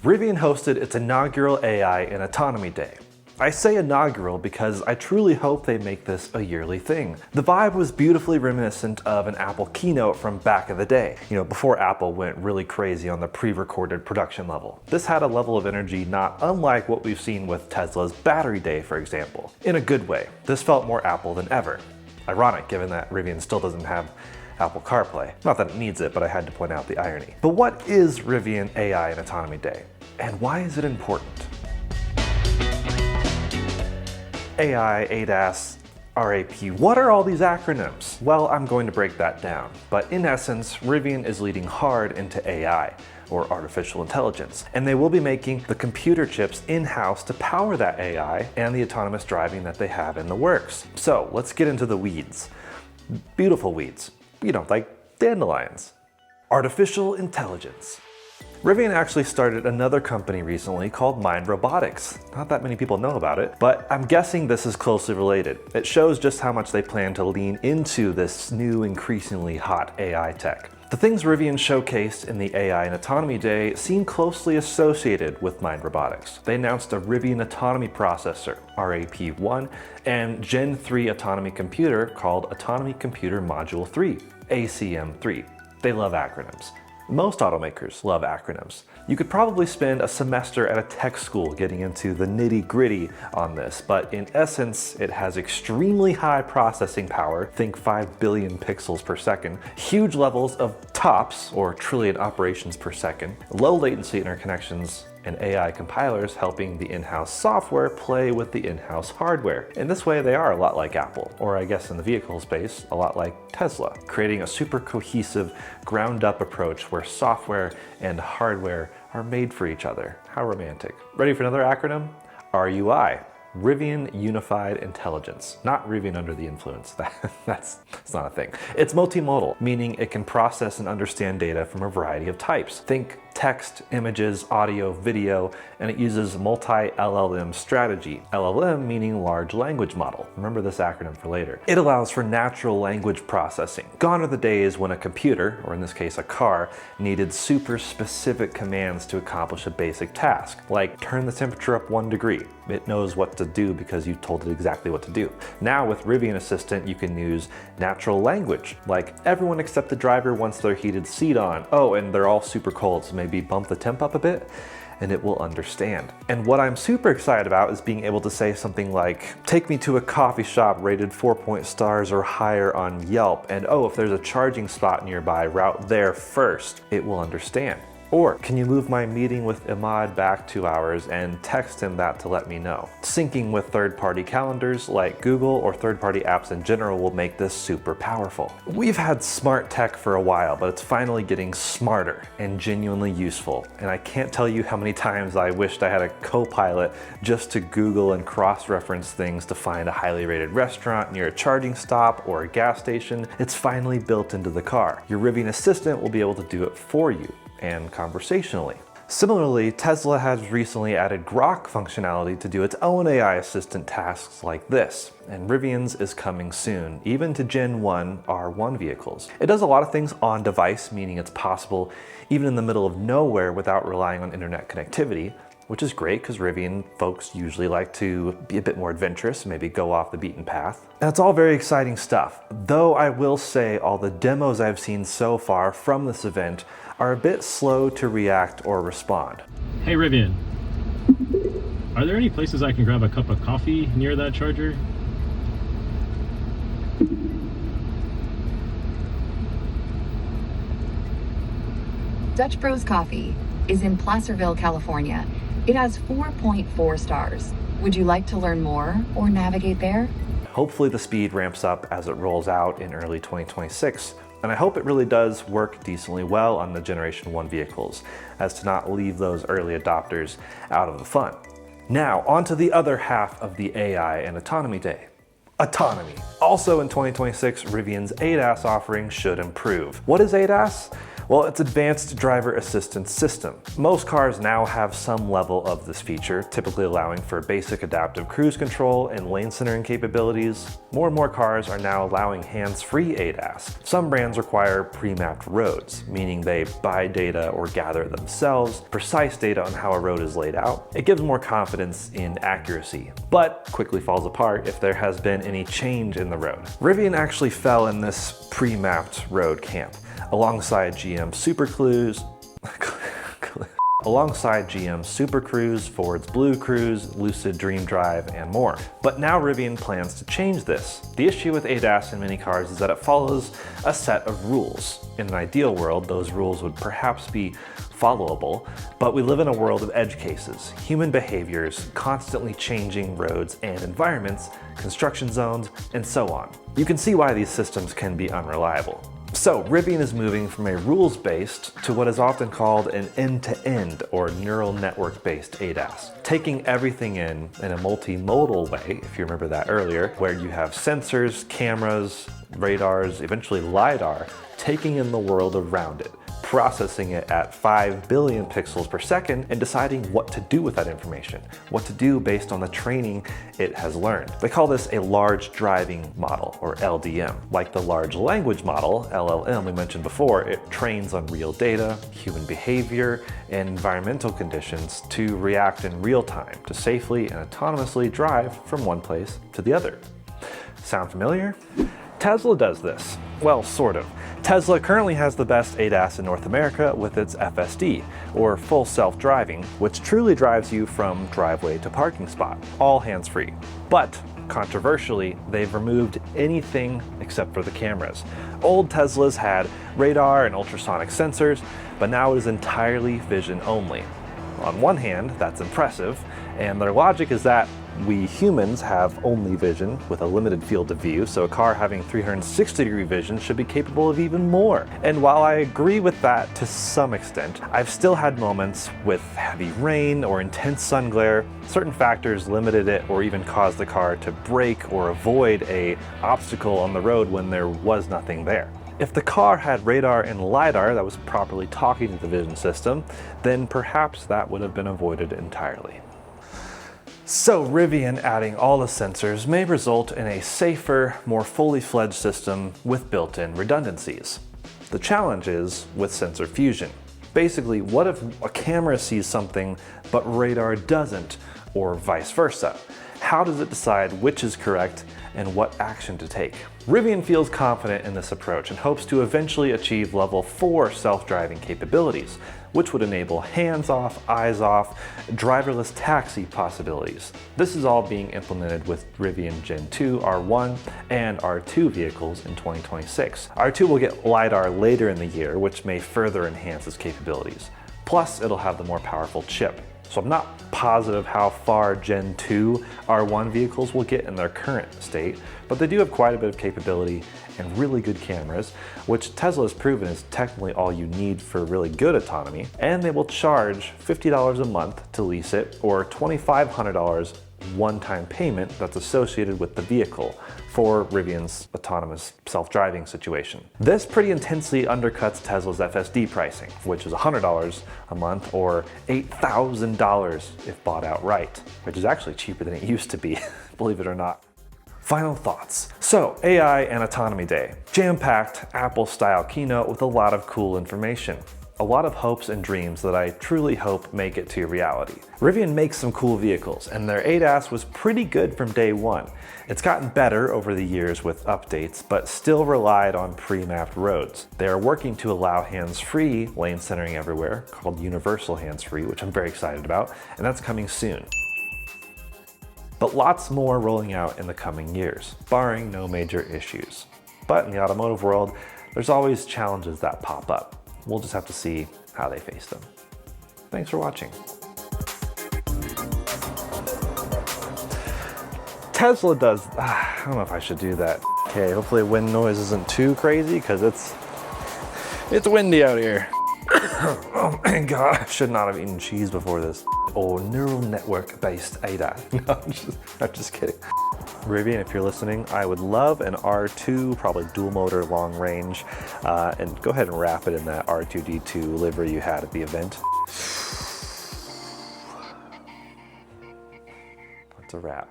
Rivian hosted its inaugural AI and Autonomy Day. I say inaugural because I truly hope they make this a yearly thing. The vibe was beautifully reminiscent of an Apple keynote from back in the day, before Apple went really crazy on the pre-recorded production level. This had a level of energy not unlike what we've seen with Tesla's Battery Day, for example. In a good way, this felt more Apple than ever. Ironic, given that Rivian still doesn't have Apple CarPlay. Not that it needs it, but I had to point out the irony. But what is Rivian AI and Autonomy Day? And why is it important? AI, ADAS, RAP, what are all these acronyms? Well, I'm going to break that down. But in essence, Rivian is leading hard into AI, or artificial intelligence, and they will be making the computer chips in-house to power that AI and the autonomous driving that they have in the works. So let's get into the weeds. Beautiful weeds, like dandelions. Artificial intelligence. Rivian actually started another company recently called Mind Robotics. Not that many people know about it, but I'm guessing this is closely related. It shows just how much they plan to lean into this new, increasingly hot AI tech. The things Rivian showcased in the AI and Autonomy Day seem closely associated with Mind Robotics. They announced a Rivian Autonomy Processor, RAP1, and Gen 3 autonomy computer called Autonomy Computer Module 3, ACM3. They love acronyms. Most automakers love acronyms. You could probably spend a semester at a tech school getting into the nitty-gritty on this, but in essence, it has extremely high processing power, think 5 billion pixels per second, huge levels of TOPS, or trillion operations per second, low latency interconnections, and AI compilers helping the in-house software play with the in-house hardware. In this way, they are a lot like Apple, or I guess in the vehicle space, a lot like Tesla, creating a super cohesive, ground-up approach where software and hardware are made for each other. How romantic. Ready for another acronym? RUI. Rivian Unified Intelligence, not Rivian Under the Influence. That's not a thing. It's multimodal, meaning it can process and understand data from a variety of types. Think text, images, audio, video, and it uses multi-LLM strategy. LLM meaning large language model. Remember this acronym for later. It allows for natural language processing. Gone are the days when a computer, or in this case a car, needed super specific commands to accomplish a basic task, like turn the temperature up 1 degree. It knows what to do because you told it exactly what to do. Now with Rivian Assistant, you can use natural language, like everyone except the driver wants their heated seat on. Oh, and they're all super cold, so maybe bump the temp up a bit, and it will understand. And what I'm super excited about is being able to say something like, take me to a coffee shop rated 4 stars or higher on Yelp, and oh, if there's a charging spot nearby, route there first. It will understand. Or, can you move my meeting with Imad back 2 hours and text him that to let me know? Syncing with third-party calendars like Google or third-party apps in general will make this super powerful. We've had smart tech for a while, but it's finally getting smarter and genuinely useful. And I can't tell you how many times I wished I had a co-pilot just to Google and cross-reference things to find a highly rated restaurant near a charging stop or a gas station. It's finally built into the car. Your Rivian Assistant will be able to do it for you, and conversationally. Similarly, Tesla has recently added Grok functionality to do its own AI assistant tasks like this, and Rivian's is coming soon, even to Gen 1 R1 vehicles. It does a lot of things on device, meaning it's possible even in the middle of nowhere without relying on internet connectivity, which is great because Rivian folks usually like to be a bit more adventurous, maybe go off the beaten path. And it's all very exciting stuff, though I will say all the demos I've seen so far from this event are a bit slow to react or respond. Hey Rivian, are there any places I can grab a cup of coffee near that charger? Dutch Bros Coffee is in Placerville, California. It has 4.4 stars. Would you like to learn more or navigate there? Hopefully the speed ramps up as it rolls out in early 2026. And I hope it really does work decently well on the Generation 1 vehicles, as to not leave those early adopters out of the fun. Now, on to the other half of the AI and Autonomy Day. Autonomy. Also in 2026, Rivian's ADAS offering should improve. What is ADAS? Well, it's Advanced Driver Assistance System. Most cars now have some level of this feature, typically allowing for basic adaptive cruise control and lane centering capabilities. More and more cars are now allowing hands-free ADAS. Some brands require pre-mapped roads, meaning they buy data or gather it themselves, precise data on how a road is laid out. It gives more confidence in accuracy, but quickly falls apart if there has been any change in the road. Rivian actually fell in this pre-mapped road camp, alongside GM Super Cruise, Ford's Blue Cruise, Lucid Dream Drive, and more. But now Rivian plans to change this. The issue with ADAS in many cars is that it follows a set of rules. In an ideal world, those rules would perhaps be followable, but we live in a world of edge cases, human behaviors, constantly changing roads and environments, construction zones, and so on. You can see why these systems can be unreliable. So Rivian is moving from a rules-based to what is often called an end-to-end or neural network-based ADAS, taking everything in a multimodal way, if you remember that earlier, where you have sensors, cameras, radars, eventually LiDAR, taking in the world around it, processing it at 5 billion pixels per second and deciding what to do with that information, what to do based on the training it has learned. They call this a large driving model, or LDM. Like the large language model, LLM, we mentioned before, it trains on real data, human behavior, and environmental conditions to react in real time to safely and autonomously drive from one place to the other. Sound familiar? Tesla does this. Well, sort of. Tesla currently has the best ADAS in North America with its FSD, or full self-driving, which truly drives you from driveway to parking spot, all hands-free. But controversially, they've removed anything except for the cameras. Old Teslas had radar and ultrasonic sensors, but now it is entirely vision only. On one hand, that's impressive, and their logic is that we humans have only vision with a limited field of view, so a car having 360-degree vision should be capable of even more. And while I agree with that to some extent, I've still had moments with heavy rain or intense sun glare. Certain factors limited it or even caused the car to brake or avoid an obstacle on the road when there was nothing there. If the car had radar and LiDAR that was properly talking to the vision system, then perhaps that would have been avoided entirely. So Rivian adding all the sensors may result in a safer, more fully fledged system with built-in redundancies. The challenge is with sensor fusion. Basically, what if a camera sees something but radar doesn't, or vice versa? How does it decide which is correct and what action to take? Rivian feels confident in this approach and hopes to eventually achieve level 4 self-driving capabilities, which would enable hands-off, eyes-off, driverless taxi possibilities. This is all being implemented with Rivian Gen 2 R1 and R2 vehicles in 2026. R2 will get LiDAR later in the year, which may further enhance its capabilities. Plus, it'll have the more powerful chip. So I'm not positive how far Gen 2 R1 vehicles will get in their current state, but they do have quite a bit of capability and really good cameras, which Tesla has proven is technically all you need for really good autonomy, and they will charge $50 a month to lease it, or $2,500 one-time payment that's associated with the vehicle for Rivian's autonomous self-driving situation. This pretty intensely undercuts Tesla's FSD pricing, which is $100 a month or $8,000 if bought outright, which is actually cheaper than it used to be, believe it or not. Final thoughts. So, AI and Autonomy Day. Jam-packed, Apple-style keynote with a lot of cool information. A lot of hopes and dreams that I truly hope make it to reality. Rivian makes some cool vehicles, and their ADAS was pretty good from day one. It's gotten better over the years with updates, but still relied on pre-mapped roads. They are working to allow hands-free lane centering everywhere, called universal hands-free, which I'm very excited about, and that's coming soon. But lots more rolling out in the coming years, barring no major issues. But in the automotive world, there's always challenges that pop up. We'll just have to see how they face them. Thanks for watching. Tesla does, I don't know if I should do that. Okay, hopefully wind noise isn't too crazy because it's windy out here. Oh my god, I should not have eaten cheese before this. Or neural network based ADAS. No, I'm just kidding. Rivian, if you're listening, I would love an R2, probably dual motor, long range, and go ahead and wrap it in that R2D2 livery you had at the event. That's a wrap.